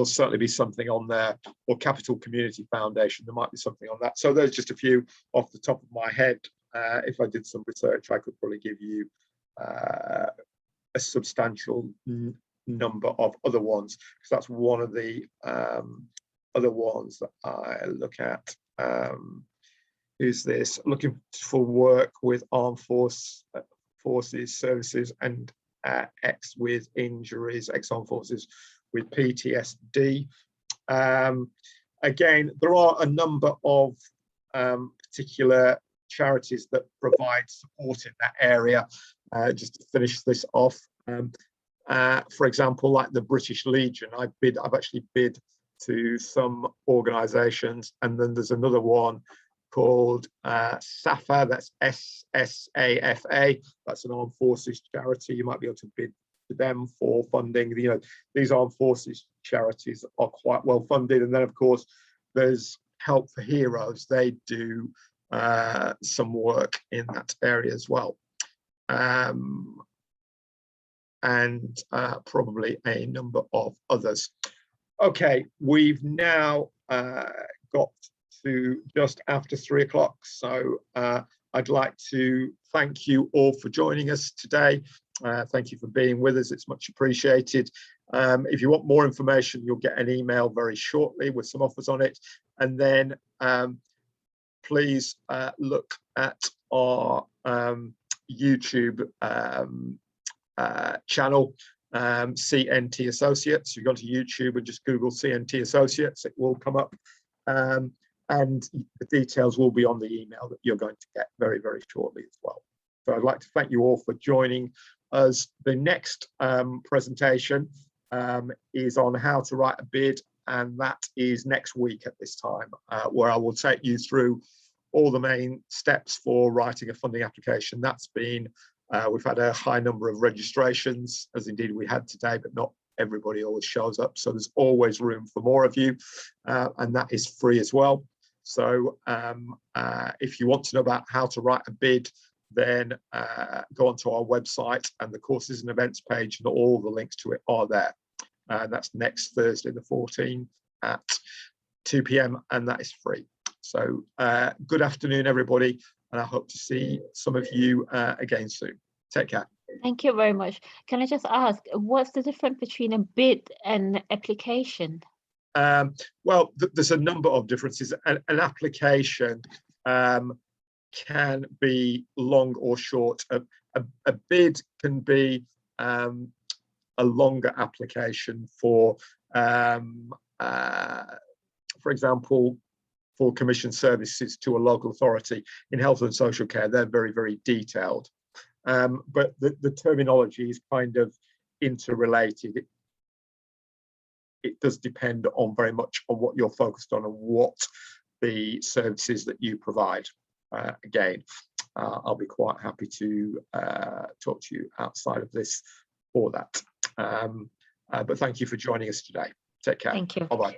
certainly be something on there, or Capital Community Foundation, there might be something on that. So there's just a few off the top of my head. If I did some research, I could probably give you a substantial number of other ones, because that's one of the other ones that I look at. Who's this? Looking for work with armed forces services and ex with injuries, ex-armed forces with PTSD. Again, there are a number of particular charities that provide support in that area. Just to finish this off, for example, like the British Legion, I've actually bid to some organisations, and then there's another one called SAFA, that's SSAFA, that's an armed forces charity. You might be able to bid to them for funding. You know, these armed forces charities are quite well funded. And then of course there's Help for Heroes, they do some work in that area as well, and probably a number of others. Okay, we've now got to just after 3 o'clock, so I'd like to thank you all for joining us today. Thank you for being with us, it's much appreciated. If you want more information, you'll get an email very shortly with some offers on it. And then please look at our YouTube channel, CNT Associates. You go to YouTube and just Google CNT Associates, it will come up. And the details will be on the email that you're going to get very, very shortly as well. So I'd like to thank you all for joining us. The next presentation is on how to write a bid, and that is next week at this time, where I will take you through all the main steps for writing a funding application. That's been, we've had a high number of registrations, as indeed we had today, but not everybody always shows up. So there's always room for more of you, and that is free as well. So if you want to know about how to write a bid, then go onto our website, and the courses and events page and all the links to it are there. That's next Thursday the 14th at 2 p.m. and that is free. So good afternoon, everybody, and I hope to see some of you again soon. Take care. Thank you very much. Can I just ask, what's the difference between a bid and application? Well, there's a number of differences. An application can be long or short. A bid can be a longer application for example, for commission services to a local authority. In health and social care, they're very, very detailed. But the terminology is kind of interrelated. It does depend on very much on what you're focused on and what the services that you provide. Again, I'll be quite happy to talk to you outside of this for that. But thank you for joining us today. Take care. Thank you. Bye-bye.